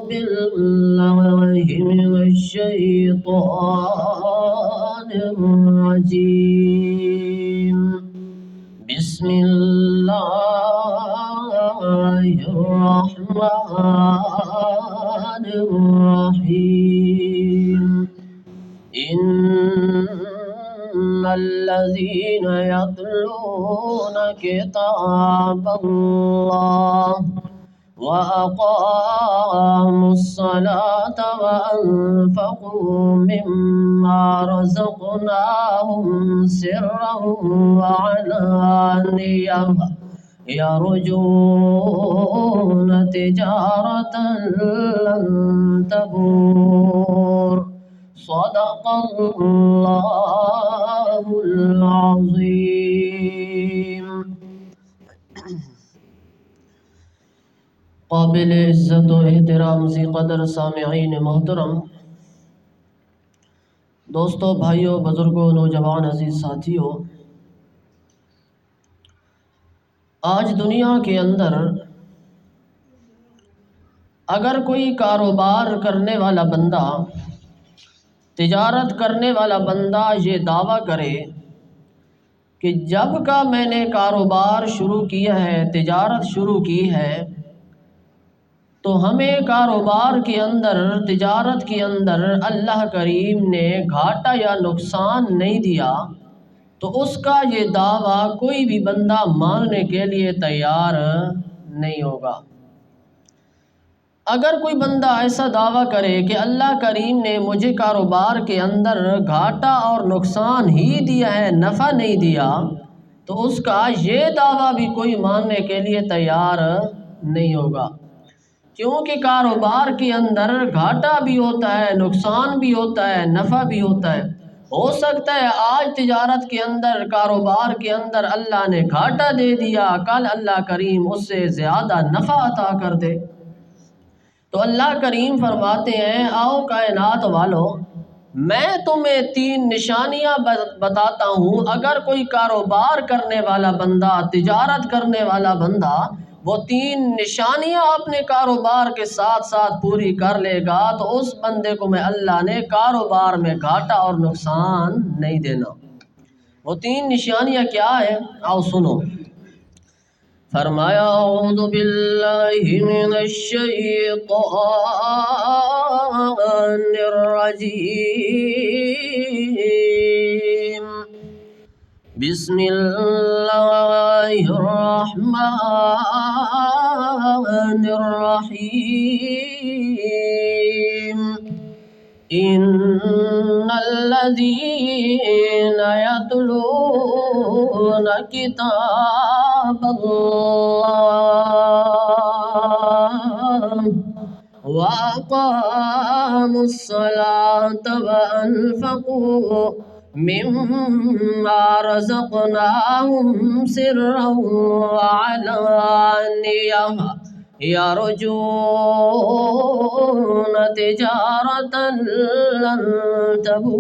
بالله من الشيطان الرجيم. بسم الله الرحمن الرحيم. إن الذين يتلون كتاب الله وأقاموا الصلاة وأنفقوا مما رزقناهم سرا وعلانية يرجون تجارة لن تبور. صدق الله العظيم. قابل عزت و احترام ذی قدر سامعین محترم، دوستو، بھائیوں، بزرگوں، نوجوان عزیز ساتھیوں، آج دنیا کے اندر اگر کوئی کاروبار کرنے والا بندہ، تجارت کرنے والا بندہ یہ دعویٰ کرے کہ جب کا میں نے کاروبار شروع کیا ہے، تجارت شروع کی ہے، تو ہمیں کاروبار کے اندر، تجارت کے اندر اللہ کریم نے گھاٹا یا نقصان نہیں دیا، تو اس کا یہ دعویٰ کوئی بھی بندہ ماننے کے لیے تیار نہیں ہوگا۔ اگر کوئی بندہ ایسا دعویٰ کرے کہ اللہ کریم نے مجھے کاروبار کے اندر گھاٹا اور نقصان ہی دیا ہے، نفع نہیں دیا، تو اس کا یہ دعویٰ بھی کوئی ماننے کے لیے تیار نہیں ہوگا، کیونکہ کاروبار کے اندر گھاٹا بھی ہوتا ہے، نقصان بھی ہوتا ہے، نفع بھی ہوتا ہے۔ ہو سکتا ہے آج تجارت کے اندر، کاروبار کے اندر اللہ نے گھاٹا دے دیا، کل اللہ کریم اس سے زیادہ نفع عطا کر دے۔ تو اللہ کریم فرماتے ہیں، آؤ کائنات والو، میں تمہیں 3 نشانیاں بتاتا ہوں۔ اگر کوئی کاروبار کرنے والا بندہ، تجارت کرنے والا بندہ، وہ 3 نشانیاں اپنے کاروبار کے ساتھ ساتھ پوری کر لے گا، تو اس بندے کو میں اللہ نے کاروبار میں گھاٹا اور نقصان نہیں دینا۔ وہ 3 نشانیاں کیا ہیں؟ آؤ سنو۔ فرمایا، اعوذ باللہ من الشیطان الرجیم۔ بسم اللہ الرحمن الرحیم۔ ان الذین یتلون کتاب اللہ وَأَقَامُوا الصَّلَاةَ وَأَنفَقُوا مِمَّا رَزَقْنَاهُمْ سِرًّا وَعَلَانِيَةً يَرْجُونَ تِجَارَةً لَّن تَبُورَ۔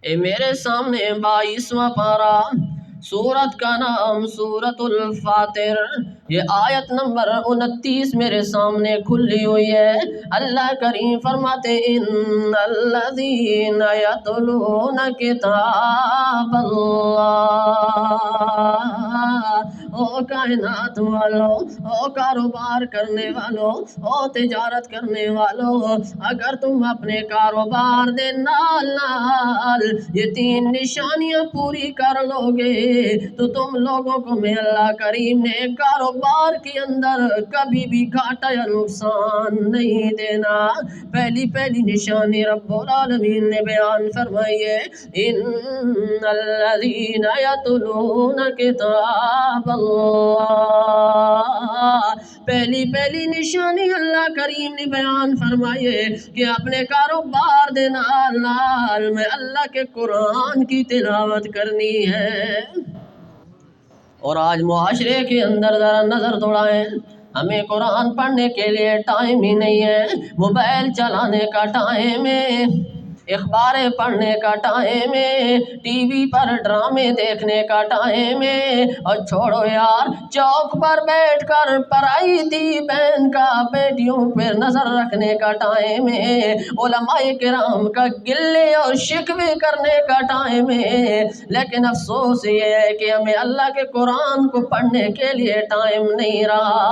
اے میرے سامنے 22واں پارہ، سورت کا نام سورت الفاتر، یہ آیت نمبر 29 میرے سامنے کھلی ہوئی ہے۔ اللہ کریم فرماتے، ان الذین یتلون کتاب اللہ۔ او کائنات والو، او کاروبار کرنے والو، او تجارت کرنے والو، اگر تم اپنے کاروبار دے نال نال یہ 3 نشانیاں پوری کر لو گے، تو تم لوگوں کو میں اللہ کریم نے کاروبار کے اندر کبھی بھی گھاٹا یا نقصان نہیں دینا۔ پہلی نشانی رب العالمین نے بیان فرمائی ہے، ان الذین یتلون کتاب اللہ۔ پہلی نشانی اللہ کریم نے بیان فرمائی ہے کہ اپنے کاروبار دے نال نال میں اللہ کے قرآن کی تلاوت کرنی ہے۔ اور آج معاشرے کے اندر ذرا نظر دوڑائیں، ہمیں قرآن پڑھنے کے لیے ٹائم ہی نہیں ہے، موبائل چلانے کا ٹائم ہے۔ اخباریں پڑھنے کا ٹائم ہے، ٹی وی پر ڈرامے دیکھنے کا ٹائم ہے، اور چھوڑو یار چوک پر بیٹھ کر پرائی دی بہن کا بیٹیوں پہ نظر رکھنے کا ٹائم ہے، علماء کرام کا گلے اور شکوے کرنے کا ٹائم ہے، لیکن افسوس یہ ہے کہ ہمیں اللہ کے قرآن کو پڑھنے کے لیے ٹائم نہیں رہا۔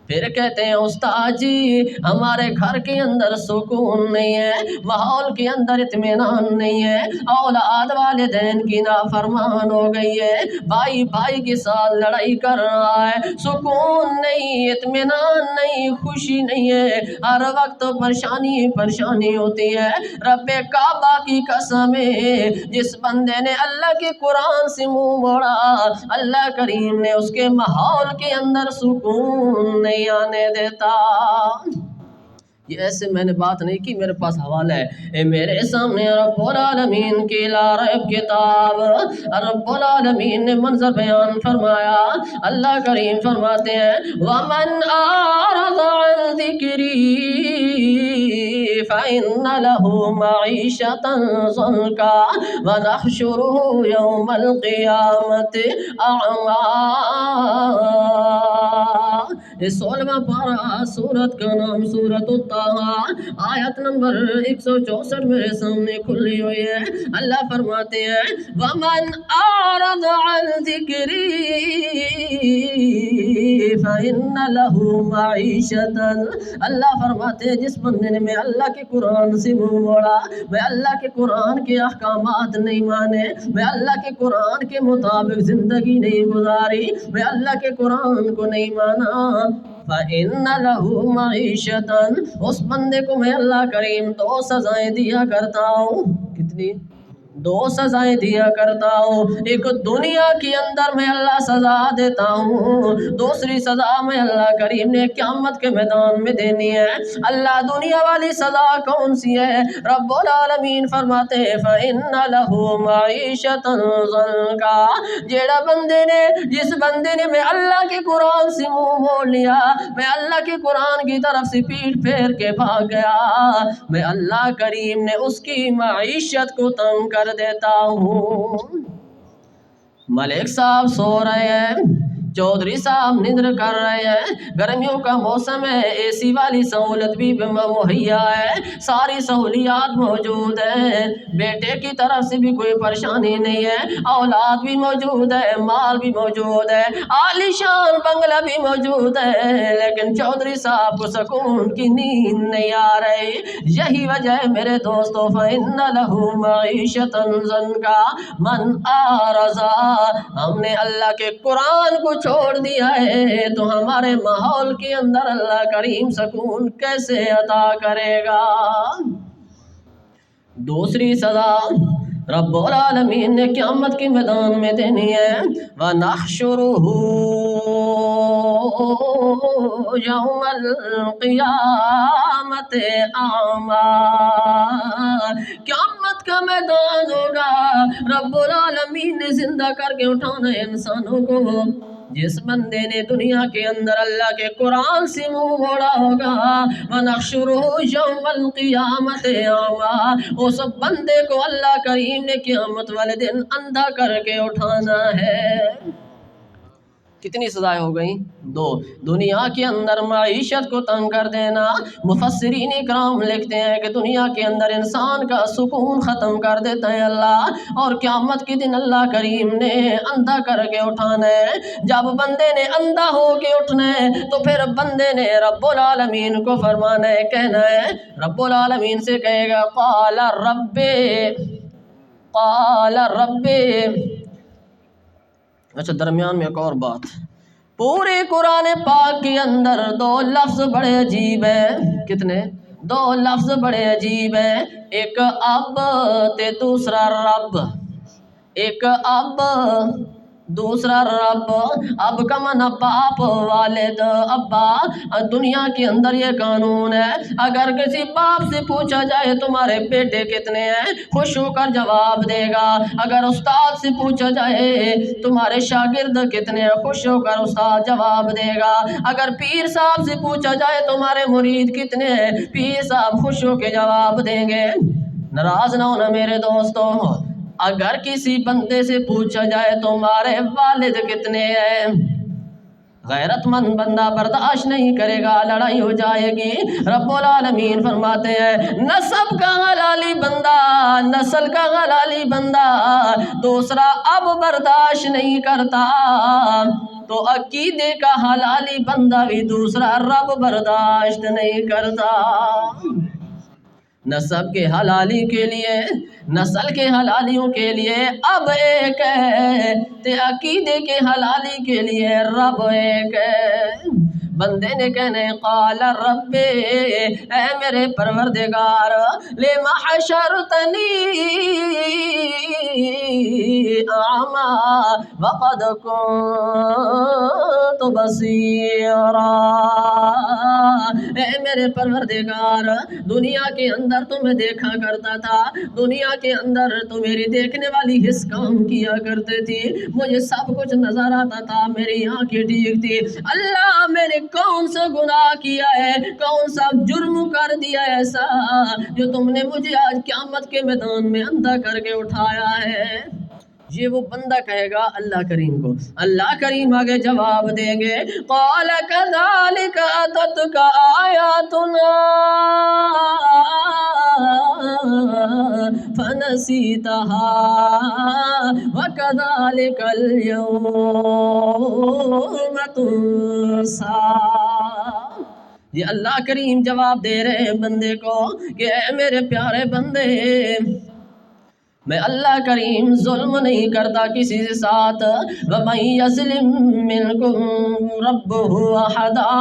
پھر کہتے ہیں استاد جی ہمارے گھر کے اندر سکون نہیں ہے، ماحول کے اندر اطمینان نہیں ہے، اولاد والدین کی نافرمان ہو گئی ہے، بھائی بھائی کے ساتھ لڑائی کر رہا ہے، سکون نہیں، اطمینان نہیں، خوشی نہیں ہے، ہر وقت پریشانی پریشانی ہوتی ہے۔ رب کعبہ کی قسم ہے جس بندے نے اللہ کے قرآن سے منہ موڑا، اللہ کریم نے اس کے ماحول کے اندر سکون نہیں آنے دیتا۔ یہ ایسے میں نے بات نہیں کی، میرے پاس حوالہ ہے، اے میرے سامنے رب العالمین کی لا ریب کتاب، رب العالمین نے منظر بیان فرمایا، اللہ کریم فرماتے ہیں وَمَنْ أَعْرَضَ عَنْ ذِكْرِي فَإِنَّ لَهُ مَعِيشَةً ضَنْكًا وَنَحْشُرُهُ يَوْمَ الْقِيَامَةِ أَعْمَىٰ۔ یہ 16واں پارہ، سورت کا نام سورت الطٰہٰ، آیت نمبر 164 میرے سامنے کھلی ہوئی ہے۔ اللہ فرماتے ہیں وَمَنْ أَعْرَضَ عَنْ ذِكْرِي فَإِنَّ لَهُ مَعِيشَةً، اللہ فرماتے ہیں جس بندے نے میں اللہ کے قرآن سے منہ موڑا، میں اللہ کے قرآن کے احکامات نہیں مانے، میں اللہ کے قرآن کے مطابق زندگی نہیں گزاری، میں اللہ کے قرآن کو نہیں مانا، فَإِنَّ لَهُ مَعِيشَةً، اس بندے کو میں اللہ کریم 2 سزائیں دیا کرتا ہوں۔ کتنی؟ 2 سزائیں دیا کرتا ہوں، ایک دنیا کے اندر میں اللہ سزا دیتا ہوں، دوسری سزا میں اللہ کریم نے قیامت کے میدان میں دینی ہے۔ اللہ دنیا والی سزا کون سی ہے؟ رب العالمین فرماتے ہیں فَإِنَّ لَهُ مَعِيشَةً ضَنْكًا، جس بندے نے میں اللہ کے قرآن سے منہ موڑ لیا، میں اللہ کے قرآن کی طرف سے پیٹھ پھیر کے بھاگ گیا، میں اللہ کریم نے اس کی معیشت کو تنگ کر دیتا ہوں۔ ملک صاحب سو رہے ہیں، چودھری صاحب نندر کر رہے ہیں، گرمیوں کا موسم ہے، اے سی والی سہولت بھی مہیا ہے، ساری سہولیات موجود ہیں، بیٹے کی طرف سے بھی کوئی پریشانی نہیں ہے، اولاد بھی موجود ہے، مال بھی موجود ہے، عالی شان بنگلہ بھی موجود ہے، لیکن چودھری صاحب کو سکون کی نیند نہیں آ رہی۔ یہی وجہ ہے میرے دوستو فَإِنَّ لَهُ مَعِيشَةً ضَنْكًا مَنْ أَعْرَضَ، ہم نے اللہ کے قرآن کو چھوڑ دیا ہے تو ہمارے ماحول کے اندر اللہ کریم سکون کیسے عطا کرے گا؟ دوسری سزا رب العالمین نے قیامت کے میدان میں دینی ہے، وَنَحْشُرُهُ يَوْمَ الْقِيَامَةِ أَعْمَىٰ، قیامت کا میدان ہوگا، رب العالمین نے زندہ کر کے اٹھانا ہے انسانوں کو، جس بندے نے دنیا کے اندر اللہ کے قرآن سے منہ موڑا ہوگا، وَنَحْشُرُهُ يَوْمَ الْقِيَامَةِ أَعْمَىٰ، اس بندے کو اللہ کریم نے قیامت والے دن اندھا کر کے اٹھانا ہے۔ کتنی سزائیں ہو گئیں؟ 2۔ دنیا کے اندر معیشت کو تنگ کر دینا، مفسرین اکرام لکھتے ہیں کہ دنیا کے اندر انسان کا سکون ختم کر دیتا ہے اللہ، اور قیامت کے دن اللہ کریم نے اندھا کر کے اٹھانا ہے۔ جب بندے نے اندھا ہو کے اٹھنا ہے تو پھر بندے نے رب العالمین کو فرمانا ہے، کہنا ہے، رب العالمین سے کہے گا قال رب، اچھا درمیان میں ایک اور بات، پورے قرآن پاک کے اندر 2 لفظ بڑے عجیب ہیں۔ کتنے؟ 2 لفظ بڑے عجیب ہیں، ایک اب تے دوسرا رب، ایک اب دوسرا رب۔ اب کا معنی باپ، والد، ابا۔ دنیا کے اندر یہ قانون ہے، اگر کسی باپ سے پوچھا جائے تمہارے بیٹے کتنے ہیں، خوش ہو کر جواب دے گا۔ اگر استاد سے پوچھا جائے تمہارے شاگرد کتنے ہیں، خوش ہو کر استاد جواب دے گا۔ اگر پیر صاحب سے پوچھا جائے تمہارے مرید کتنے ہیں، پیر صاحب خوش ہو کے جواب دیں گے۔ ناراض نہ ہونا میرے دوستوں، اگر کسی بندے سے پوچھا جائے تمہارے والد کتنے ہیں، غیرت مند بندہ برداشت نہیں کرے گا، لڑائی ہو جائے گی۔ رب العالمین فرماتے ہیں نسب کا حلالی بندہ، نسل کا حلالی بندہ دوسرا اب برداشت نہیں کرتا، تو عقیدے کا حلالی بندہ بھی دوسرا رب برداشت نہیں کرتا۔ نسب کے حلالی کے لیے، نسل کے حلالیوں کے لیے اب ایک ہے، تے عقیدے کے حلالی کے لیے رب ایک ہے۔ بندے نے کہنے قال رب، اے میرے پروردگار، لما حشرتنی اعمی وقد کنت بصیرا، اے میرے پروردگار دنیا کے اندر تمہیں دیکھا کرتا تھا، دنیا کے اندر تو میری دیکھنے والی حس کام کیا کرتے تھی، مجھے سب کچھ نظر آتا تھا، میری آنکھیں ٹھیک تھی۔ اللہ میں نے کون سا گناہ کیا ہے، کون سا جرم کر دیا ایسا جو تم نے مجھے آج قیامت کے میدان میں اندھا کر کے اٹھایا ہے؟ یہ وہ بندہ کہے گا اللہ کریم کو۔ اللہ کریم آگے جواب دیں گے قال كذلك اتتك آیاتنا فنسیتها وكذلك اليوم تنسى۔ یہ اللہ کریم جواب دے رہے ہیں بندے کو کہ اے میرے پیارے بندے، میں اللہ کریم ظلم نہیں کرتا کسی کے ساتھ، وَمَن يَظْلِم مِّنكُم رَّبُّهُ أَحَدًا،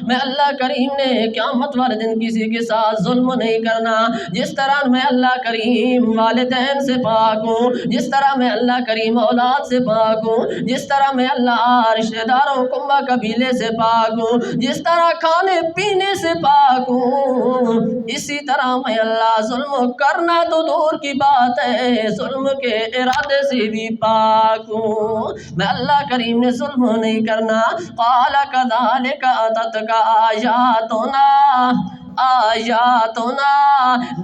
میں اللہ کریم نے قیامت والے دن کسی کے ساتھ ظلم نہیں کرنا۔ جس طرح میں اللہ کریم والدین سے پاک ہوں، جس طرح میں اللہ کریم اولاد سے پاک ہوں، جس طرح میں اللہ رشتہ داروں کنبہ قبیلے سے پاک ہوں، جس طرح کھانے پینے سے پاک ہوں، اسی طرح میں اللہ ظلم کرنا تو دور کی بات ہے، ظلم کے ارادے سے بھی پاک ہوں، میں اللہ کریم نے ظلم نہیں کرنا۔ قال كذلك اتتك آیاتنا، آیاتنا،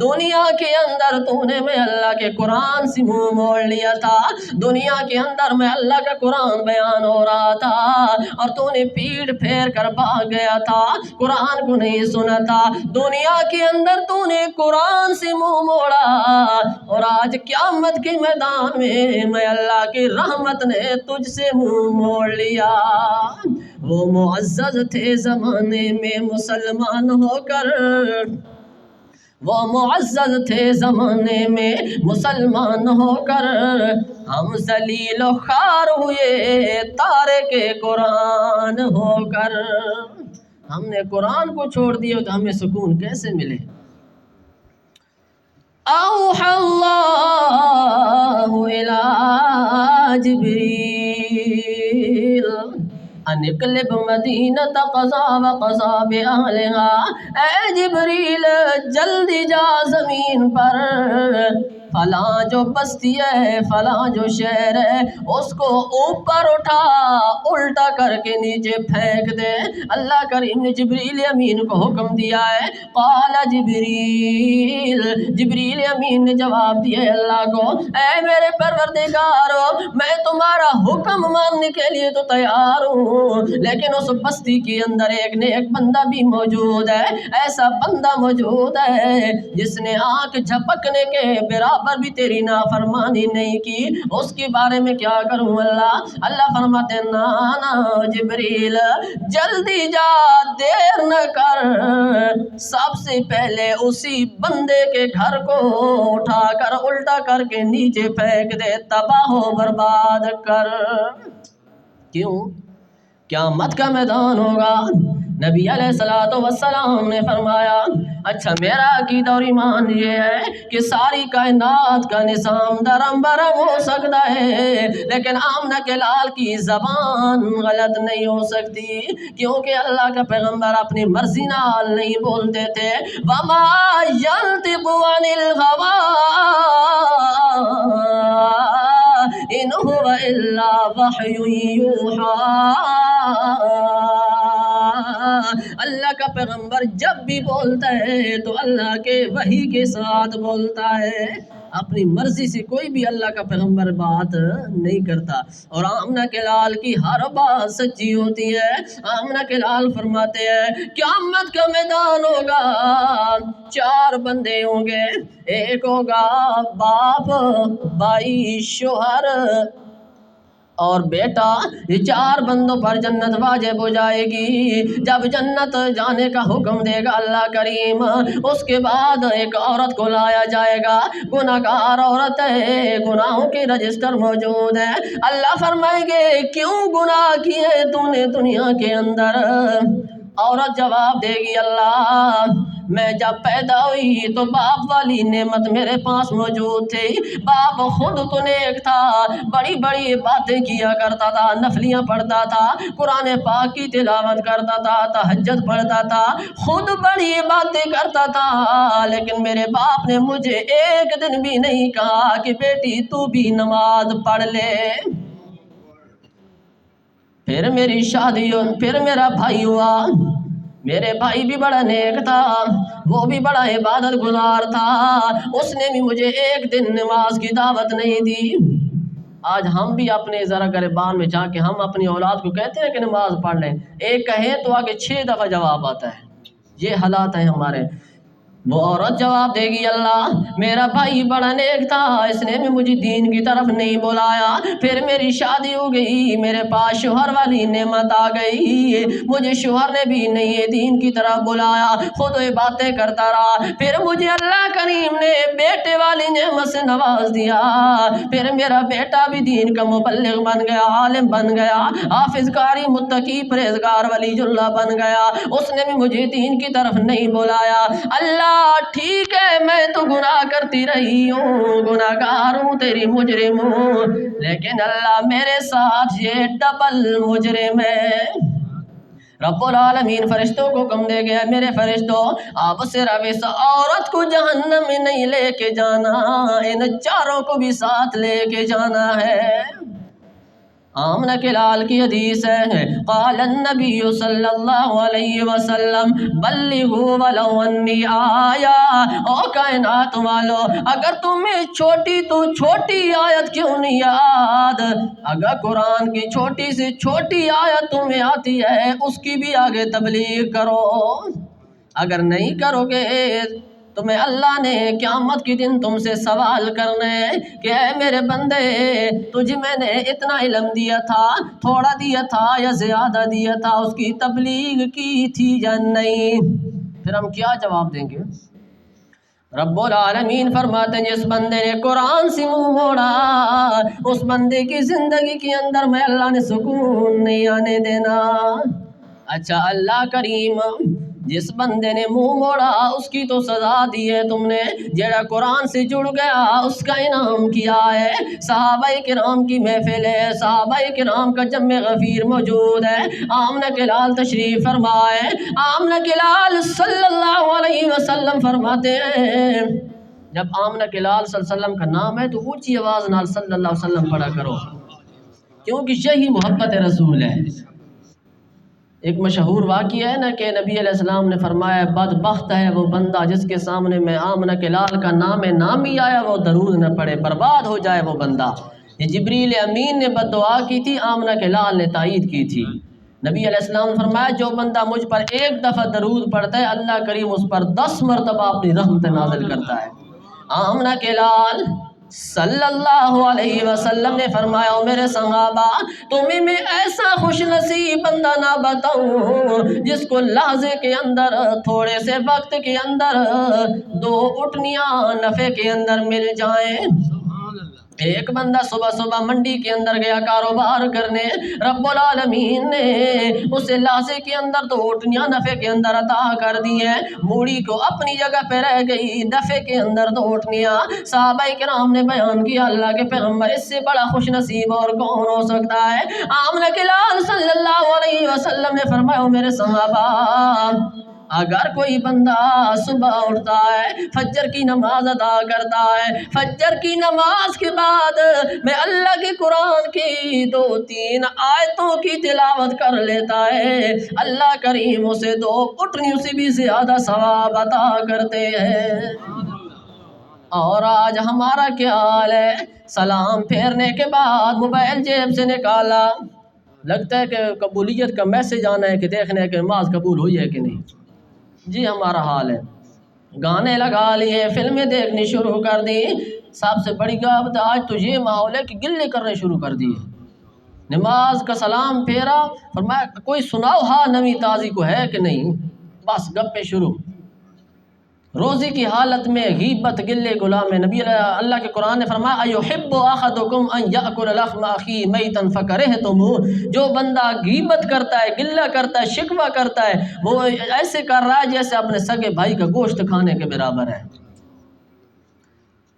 دنیا کے اندر تو نے میں اللہ کے قرآن سے منہ موڑ لیا تھا، دنیا کے اندر میں اللہ کا قرآن بیان ہو رہا تھا اور تو نے پیٹ پھیر کر بھاگ گیا تھا، قرآن کو نہیں سنا تھا، دنیا کے اندر تو نے قرآن سے منہ موڑا، اور آج قیامت کے میدان میں اللہ کی رحمت نے تجھ سے منہ موڑ لیا۔ وہ معزز تھے زمانے میں مسلمان ہو کر، وہ معزز تھے زمانے میں مسلمان ہو کر، ہم ذلیل و خوار ہوئے تارک قرآن ہو کر۔ ہم نے قرآن کو چھوڑ دیا تو ہمیں سکون کیسے ملے؟ اوحى الله إلى جبريل ان اقلب مدینہ قضا وقضا بأہلها، اے جبریل جلدی جا زمین پر، فلاں جو بستی ہے، فلاں جو شہر ہے، اس کو اوپر اٹھا، الٹا کر کے نیچے پھینک دے۔ اللہ کریم نے جبریل امین کو حکم دیا ہے۔ قال جبریل، جبریل امین نے جواب دیا اللہ کو، اے میرے پروردگارو، میں تمہارا حکم ماننے کے لیے تو تیار ہوں، لیکن اس بستی کے اندر ایک نیک بندہ بھی موجود ہے، ایسا بندہ موجود ہے جس نے آنکھ جھپکنے کے برابر بھی تیری نافرمانی نہیں کی، اس کے بارے میں کیا کروں اللہ؟ اللہ فرماتے ہیں نا جبریل جلدی جا، دیر نہ کر، سب سے پہلے اسی بندے کے گھر کو اٹھا کر الٹا کر کے نیچے پھینک دے، تباہ و برباد کر۔ کیوں؟ قیامت کا میدان ہوگا۔ نبی علیہ السلام نے فرمایا اچھا میرا عقیدہ اور ایمان یہ ہے کہ ساری کائنات کا نظام درم برم ہو سکتا ہے، لیکن آمنہ کے لال کی زبان غلط نہیں ہو سکتی، کیونکہ اللہ کا پیغمبر اپنی مرضی نال نہیں بولتے تھے۔ وَمَا يَنْطِقُ عَنِ الْهَوَىٰ إِنْ هُوَ إِلَّا وَحْيٌ يُوحَىٰ، اللہ کا پیغمبر جب بھی بولتا ہے تو اللہ کے وحی کے ساتھ بولتا ہے، اپنی مرضی سے کوئی بھی اللہ کا پیغمبر بات نہیں کرتا۔ اور آمنہ کے لال کی ہر بات سچی ہوتی ہے۔ آمنہ کے لال فرماتے ہیں قیامت کا میدان ہوگا، چار بندے ہوں گے، ایک ہوگا باپ، بھائی، شوہر اور بیٹا، یہ چار بندوں پر جنت واجب ہو جائے گی۔ جب جنت جانے کا حکم دے گا اللہ کریم، اس کے بعد ایک عورت کو لایا جائے گا، گناہ گار عورت ہے، گناہوں کے رجسٹر موجود ہے۔ اللہ فرمائیں گے کیوں گناہ کیے تو نے دنیا کے اندر؟ عورت جواب دے گی اللہ میں جب پیدا ہوئی تو باپ والی نعمت میرے پاس موجود تھی، باپ خود تو نیک تھا، بڑی بڑی باتیں کیا کرتا تھا، نفلیاں پڑھتا تھا، قرآن پاک کی تلاوت کرتا تھا، تہجد پڑھتا تھا، خود بڑی باتیں کرتا تھا، لیکن میرے باپ نے مجھے ایک دن بھی نہیں کہا کہ بیٹی تو بھی نماز پڑھ لے۔ پھر میری شادی، پھر میرا بھائی ہوا، میرے بھائی بھی بڑا نیک تھا، وہ بھی بڑا عبادت گزار تھا، اس نے بھی مجھے ایک دن نماز کی دعوت نہیں دی۔ آج ہم بھی اپنے ذرا گریبان میں جا کے ہم اپنی اولاد کو کہتے ہیں کہ نماز پڑھ لیں، ایک کہیں تو آگے 6 دفعہ جواب آتا ہے۔ یہ حالات ہیں ہمارے۔ وہ عورت جواب دے گی اللہ میرا بھائی بڑا نیک تھا، اس نے بھی مجھے دین کی طرف نہیں بلایا، پھر میری شادی ہو گئی، میرے پاس شوہر والی نعمت آ گئی، مجھے شوہر نے بھی نہیں دین کی طرف بلایا، خود یہ باتیں کرتا رہا، پھر مجھے اللہ کریم نے بیٹے والی نعمت سے نواز دیا، پھر میرا بیٹا بھی دین کا مبلغ بن گیا، عالم بن گیا، حافظ قاری متقی پرہیزگار ولی اللہ بن گیا، اس نے بھی مجھے دین کی طرف نہیں بلایا۔ اللہ ٹھیک ہے میں تو گناہ کرتی رہی ہوں، گناہ گار ہوں، تیری مجرم ہوں، لیکن اللہ میرے ساتھ یہ ڈبل مجرم ہے۔ رب العالمین فرشتوں کو حکم دے گیا میرے فرشتوں آپ صرف اس عورت کو جہنم میں نہیں لے کے جانا، ان چاروں کو بھی ساتھ لے کے جانا ہے۔ آمنہ کے لال کی حدیث ہے قال النبی صلی اللہ علیہ وسلم بلغوا ولو انی آیا، او کائنات والو اگر تمہیں چھوٹی تو چھوٹی آیت کیوں نہیں یاد، اگر قرآن کی چھوٹی سے چھوٹی آیت تمہیں آتی ہے اس کی بھی آگے تبلیغ کرو، اگر نہیں کرو گے تمہیں اللہ نے قیامت کے دن تم سے سوال کرنا ہے کہ اے میرے بندے تجھے میں نے اتنا علم دیا تھا، تھوڑا دیا تھا یا زیادہ دیا تھا، اس کی تبلیغ کی تھی یا نہیں؟ پھر ہم کیا جواب دیں گے؟ رب العالمین فرماتے ہیں جس بندے نے قرآن سے منہ موڑا اس بندے کی زندگی کے اندر میں اللہ نے سکون نہیں آنے دینا۔ اچھا اللہ کریم جس بندے نے منہ موڑا اس کی تو سزا دی ہے تم نے، جیڑا قرآن سے جڑ گیا اس کا انعام کیا ہے۔ صحابہ کرام کی محفل ہے، صحابہ کرام کا جمع غفیر موجود ہے، آمنہ کے لال تشریف فرمائے، آمنہ کے لال صلی اللہ علیہ وسلم فرماتے ہیں جب آمنہ کے لال صلی اللہ علیہ وسلم کا نام ہے تو اونچی آواز نال صلی اللہ علیہ وسلم پڑھا کرو، کیونکہ یہی محبت رسول ہے۔ ایک مشہور واقعہ ہے نا کہ نبی علیہ السلام نے فرمایا بدبخت ہے وہ بندہ جس کے سامنے میں آمنہ کے لال کا نام ہی آیا وہ درود نہ پڑے، برباد ہو جائے وہ بندہ۔ یہ جبریل امین نے بد دعا کی تھی، آمنہ کے لال نے تائید کی تھی۔ نبی علیہ السلام نے فرمایا جو بندہ مجھ پر ایک دفعہ درود پڑھتا ہے اللہ کریم اس پر 10 مرتبہ اپنی رحمت نازل کرتا ہے۔ آمنہ کے لال صلی اللہ علیہ وسلم نے فرمایا میرے صحابہ تمہیں میں ایسا خوش نصیب بندہ نہ بتاؤں جس کو لحظے کے اندر تھوڑے سے وقت کے اندر 2 اٹھنیاں نفع کے اندر مل جائیں۔ ایک بندہ صبح صبح منڈی کے اندر گیا کاروبار کرنے، رب العالمین نے اسے لحظے کے اندر 2 اٹھنیاں نفع کے اندر عطا کر دی ہیں، موڑی کو اپنی جگہ پہ رہ گئی، نفع کے اندر 2 اٹھنیاں۔ صحابہ کرام نے بیان کیا اللہ کے پیغمبر اس سے بڑا خوش نصیب اور کون ہو سکتا ہے؟ آمنہ کے لال صلی اللہ علیہ وسلم نے فرمایا میرے صحابہ اگر کوئی بندہ صبح اٹھتا ہے، فجر کی نماز ادا کرتا ہے، فجر کی نماز کے بعد میں اللہ کے قرآن کی 2-3 آیتوں کی تلاوت کر لیتا ہے، اللہ کریم اسے 2 اٹھنیوں سے بھی زیادہ ثواب عطا کرتے ہیں۔ اور آج ہمارا کیا حال ہے؟ سلام پھیرنے کے بعد موبائل جیب سے نکالا، لگتا ہے کہ قبولیت کا میسج آنا ہے کہ دیکھنے کہ نماز قبول ہوئی ہے کہ نہیں۔ جی ہمارا حال ہے، گانے لگا لیے، فلمیں دیکھنی شروع کر دی۔ سب سے بڑی بات آج تو یہ ماحول ہے کہ گلے کرنے شروع کر دیے۔ نماز کا سلام پھیرا، فرمایا کوئی سناؤ ہاں نوی تازی کو ہے کہ نہیں، بس گپے شروع۔ روزی کی حالت میں غیبت گلے غلام نبی اللہ کے قرآن نے فرمایا ایحب احدکم ان یاکل لحم اخیہ میتا فکرہتموہ، جو بندہ غیبت کرتا ہے، گلہ کرتا ہے، شکوہ کرتا ہے، وہ ایسے کر رہا ہے جیسے اپنے سگے بھائی کا گوشت کھانے کے برابر ہے۔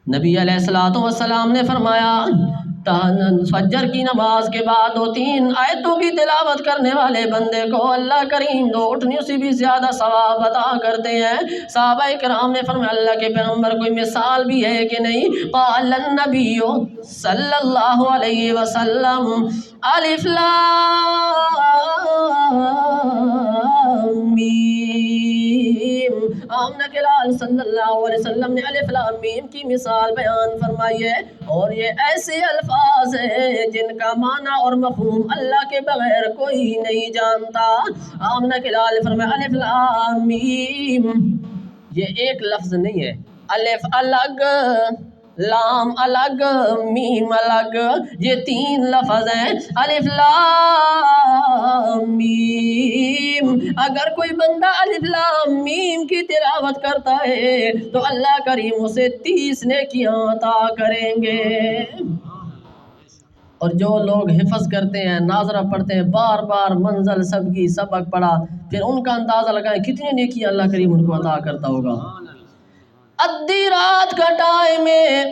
نبی علیہ السلام نے فرمایا فجر کی نماز کے بعد 2-3 آیتوں کی تلاوت کرنے والے بندے کو اللہ کریم 2 اٹھنیوں سے بھی زیادہ ثواب عطا کرتے ہیں۔ صحابہ کرام نے فرمایا اللہ کے پیغمبر کوئی مثال بھی ہے کہ نہیں؟ قال النبی صلی اللہ علیہ وسلم الف لام میم، آمنہ کے لال صلی اللہ علیہ وسلم نے الف لام میم کی مثال بیان فرمائی ہے، اور یہ ایسے الفاظ ہیں جن کا معنی اور مفہوم اللہ کے بغیر کوئی نہیں جانتا۔ آمنہ کے لال فرمایا الف لام میم، یہ ایک لفظ نہیں ہے، الف الگ، لام الگ، میم الگ، یہ 3 لفظ ہیں، الف لام میم۔ اگر کوئی بندہ الف لام میم کی تلاوت کرتا ہے تو اللہ کریم اسے 30 نیکیاں عطا کریں گے۔ اور جو لوگ حفظ کرتے ہیں، ناظرہ پڑھتے ہیں، بار بار منزل سب کی سبق پڑھا، پھر ان کا اندازہ لگائیں کتنی نیکی اللہ کریم ان کو عطا کرتا ہوگا۔ ادھی رات کا ٹائم ہے،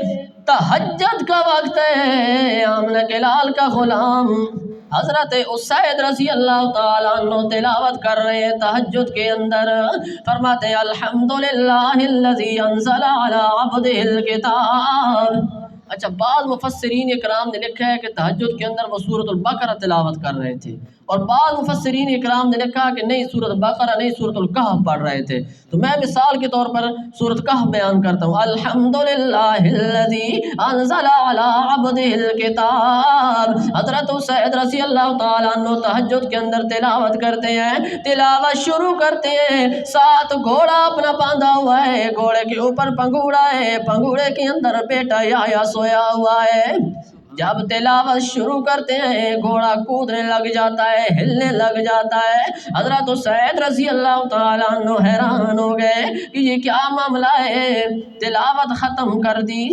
تہجد کا وقت ہے، آمنہ کے لال کا غلام حضرت اسید رضی اللہ تعالیٰ عنہ تلاوت کر رہے ہیں تہجد کے اندر، فرماتے ہیں الحمدللہ الذی انزل علی عبدہ الکتاب۔ اچھا، بعض مفسرین اکرام نے لکھا ہے کہ تہجد کے اندر وہ سورۃ البقرہ تلاوت کر رہے تھے، اور بعض مفسرین اکرام نے لکھا کہ نہیں سورۃ البقرہ نہیں سورۃ الکہف پڑھ رہے تھے۔ تو میں مثال کے طور پر سورۃ کہف بیان کرتا ہوں، الحمدللہ الذی انزل علی عبدہ الکتاب۔ حضرت سید رضی اللہ تعالیٰ عنہ تہجد کے اندر تلاوت کرتے ہیں، تلاوت شروع کرتے ہیں، ساتھ گھوڑا اپنا باندھا ہوا ہے، گھوڑے کے اوپر پنگوڑا ہے، پنگوڑے کے اندر بیٹا یحییٰ سویا ہوا ہے۔ جب تلاوت شروع کرتے ہیں گھوڑا کودنے لگ جاتا ہے، ہلنے لگ جاتا ہے۔ حضرت سید رضی اللہ تعالیٰ عنہ حیران ہو گئے کہ یہ کیا معاملہ ہے، تلاوت ختم کر دی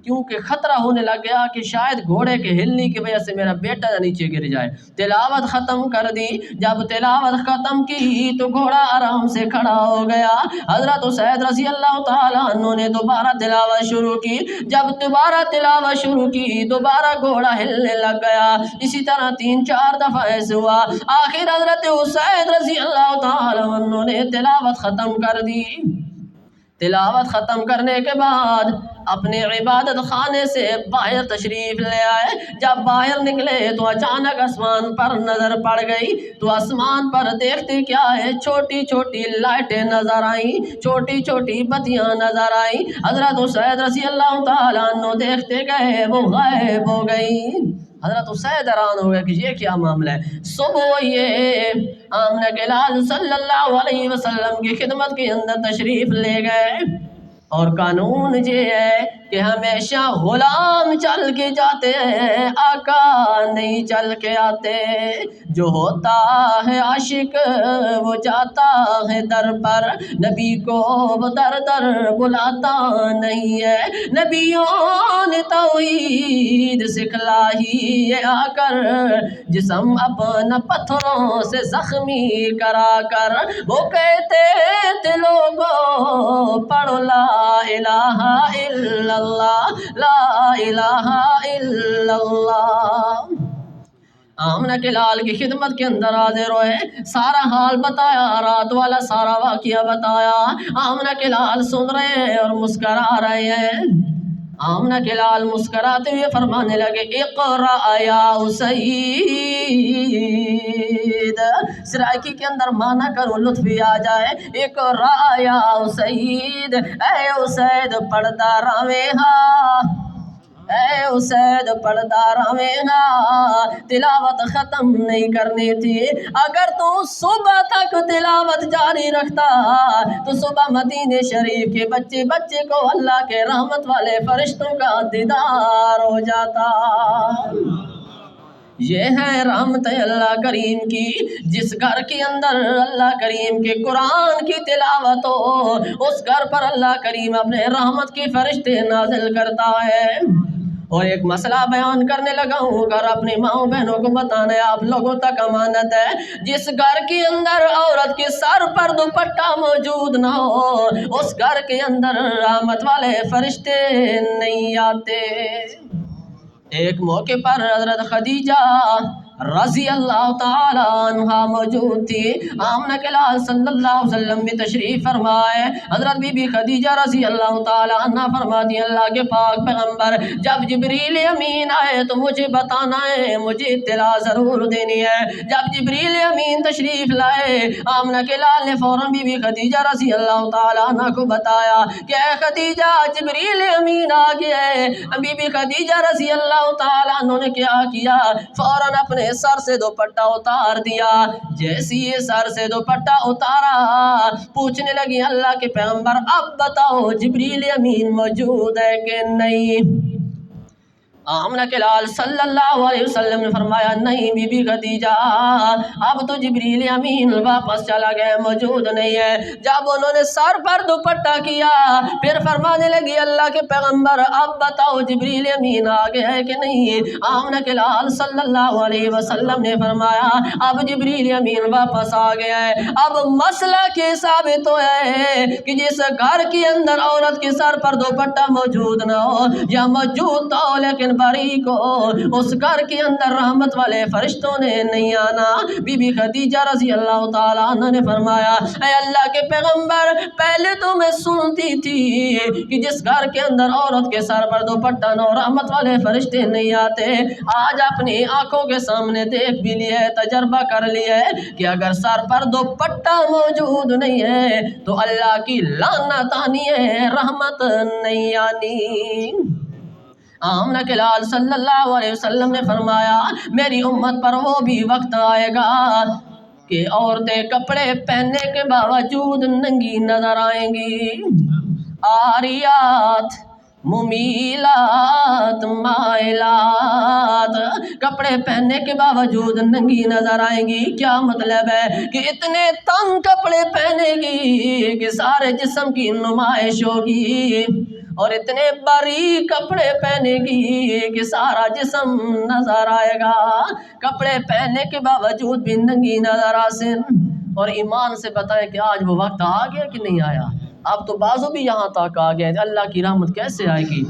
کیونکہ خطرہ ہونے لگ گیا کہ شاید گھوڑے کے ہلنے کی وجہ سے میرا بیٹا نہ نیچے گر جائے۔ تلاوت ختم کر دی، جب تلاوت ختم کی تو گھوڑا آرام سے کھڑا ہو گیا۔ حضرت سید رضی اللہ تعالیٰ عنہ نے دوبارہ تلاوت شروع کی، جب دوبارہ تلاوت شروع کی دوبارہ گھوڑا ہلنے لگ گیا، اسی طرح 3-4 دفعہ ایسے ہوا، آخر حضرت سید رضی اللہ تعالیٰ عنہ نے تلاوت ختم کر دی۔ تلاوت ختم کرنے کے بعد اپنے عبادت خانے سے باہر تشریف لے آئے، جب باہر نکلے تو اچانک آسمان پر نظر پڑ گئی، تو آسمان پر دیکھتے کیا ہے، چھوٹی چھوٹی لائٹیں نظر آئیں، چھوٹی چھوٹی بتیاں نظر آئیں۔ حضرت سید رضی اللہ تعالیٰ عنہ دیکھتے گئے وہ غائب ہو گئیں۔ حضرت سید حیران ہو گئے کہ یہ کیا معاملہ ہے۔ صبح یہ آمنہ کے لال صلی اللہ علیہ وسلم کی خدمت کے اندر تشریف لے گئے، اور قانون یہ ہے کہ ہمیشہ غلام چل کے جاتے ہیں، آقا نہیں چل کے آتے۔ جو ہوتا ہے عاشق وہ جاتا ہے در پر، نبی کو وہ در در بلاتا نہیں ہے۔ نبیوں نے توحید سکھلائی آ کر، جسم اپنا پتھروں سے زخمی کرا کر، وہ کہتے تھے لوگوں پڑھو لا الہ الا اللہ، لا الہ الا اللہ۔ آمنہ کے لال کی خدمت کے اندر حاضر ہوئے، سارا حال بتایا، رات والا سارا واقعہ بتایا۔ آمنہ کے لال سن رہے ہیں اور مسکرا رہے ہیں۔ آمنہ کے لال مسکراتے ہوئے فرمانے لگے اقرأ یا سید۔ سرائکی کے اندر مانا کرو لطف آ جائے، اقرأ یا سید، اے اسید پڑھتا رہے ہاں، اے اسید پڑھتا رہے ہاں۔ تلاوت ختم نہیں کرنی تھی، اگر تو صبح تک تلاوت جاری رکھتا تو صبح مدینے شریف کے بچے بچے کو اللہ کے رحمت والے فرشتوں کا دیدار ہو جاتا۔ یہ ہے رحمت اللہ کریم کی، جس گھر کے اندر اللہ کریم کے قرآن کی تلاوت ہو، اس گھر پر اللہ کریم اپنے رحمت کے فرشتے نازل کرتا ہے۔ اور ایک مسئلہ بیان کرنے لگا ہوں، اگر اپنی ماں بہنوں کو بتانا ہے، آپ لوگوں تک امانت ہے، جس گھر کے اندر عورت کے سر پر دوپٹہ موجود نہ ہو، اس گھر کے اندر رحمت والے فرشتے نہیں آتے۔ ایک موقع پر حضرت خدیجہ رضی اللہ تعالی عنہ موجود تھی۔ آمنہ کے لال صلی اللہ علیہ وسلم بھی تشریف فرمائے۔ حضرت بی بی خدیجہ رضی اللہ تعالی عنہ فرماتی ہیں، اللہ کے پاک پیغمبر جب جبریل امین آئے تو مجھے بتانا ہے، مجھے اطلاع ضرور دینی ہے۔ جب جبریل امین تشریف لائے، آمنہ کے لال نے فوراً بی بی خدیجہ رضی اللہ تعالی عنہ کو بتایا کہ اے خدیجہ جبریل امین آ گیا ہے۔ بی بی خدیجہ رضی اللہ تعالی عنہ نے کیا کیا، فوراً اپنے سر سے دوپٹہ اتار دیا۔ جیسی یہ سر سے دوپٹہ اتارا، پوچھنے لگی اللہ کے پیغمبر اب بتاؤ جبریل امین موجود ہے کہ نہیں؟ آمنہ کے لال صلی اللہ علیہ وسلم نے فرمایا نہیں بی بی خدیجہ، اب تو جبریل امین واپس چلا گیا، موجود نہیں ہے۔ جب انہوں نے سر پر دوپٹہ کیا، پھر فرمانے لگی اللہ کے پیغمبر اب بتاؤ جبریل امین آ گیا ہے کہ نہیں؟ آمنہ کے لال صلی اللہ علیہ وسلم نے فرمایا اب جبریل امین واپس آ گیا ہے۔ اب مسئلہ کے ثابت ہے کہ جس گھر کے اندر عورت کے سر پر دوپٹہ موجود نہ ہو یا موجود تو لیکن باریک ہو، اس گھر کے اندر رحمت والے فرشتوں نے نہیں آنا۔ بی بی خدیجہ رضی اللہ تعالیٰ عنہ نے فرمایا اے اللہ کے پیغمبر پہلے تو میں سنتی تھی کہ جس گھر کے اندر عورت کے سر پر دوپٹہ نہ ہو رحمت والے فرشتے نہیں آتے، آج اپنی آنکھوں کے سامنے دیکھ بھی لیا ہے، تجربہ کر لیا ہے کہ اگر سر پر دوپٹہ موجود نہیں ہے تو اللہ کی لعنت آنی ہے، رحمت نہیں آنی۔ آمنہ کے لال صلی اللہ علیہ وسلم نے فرمایا میری امت پر وہ بھی وقت آئے گا کہ عورتیں کپڑے پہننے کے باوجود ننگی نظر آئیں گی، عاریات ممیلات مائلات، کپڑے پہننے کے باوجود ننگی نظر آئیں گی۔ کیا مطلب ہے کہ اتنے تنگ کپڑے پہنے گی کہ سارے جسم کی نمائش ہوگی، اور اتنے باریک کپڑے پہنے گی کہ سارا جسم نظر آئے گا، کپڑے پہننے کے باوجود بھی ننگی نظر آسن۔ اور ایمان سے بتائیں کہ آج وہ وقت آ گیا کہ نہیں آیا؟ اب تو بازو بھی یہاں تک آ گئے، اللہ کی رحمت کیسے آئے گی؟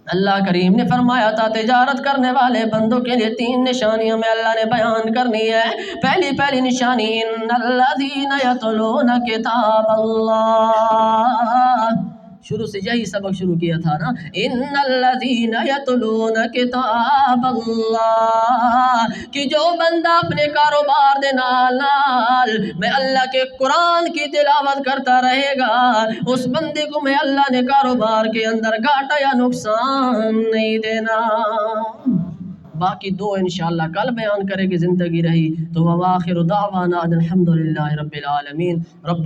اللہ کریم نے فرمایا تھا تجارت کرنے والے بندوں کے لیے 3 نشانیاں میں اللہ نے بیان کرنی ہے۔ پہلی نشانی ان الذین یتلون کتاب اللہ، شروع سے یہی سبق شروع کیا تھا نا، ان الذین یتلون کتاب اللہ، کہ جو بندہ اپنے کاروبار دے نال میں اللہ کے قرآن کی تلاوت کرتا رہے گا، اس بندے کو میں اللہ نے کاروبار کے اندر گھاٹا یا نقصان نہیں دینا۔ باقی 2 انشاءاللہ کل بیان کرے گی، زندگی رہی تو وآخر دعوانا الحمدللہ رب العالمین۔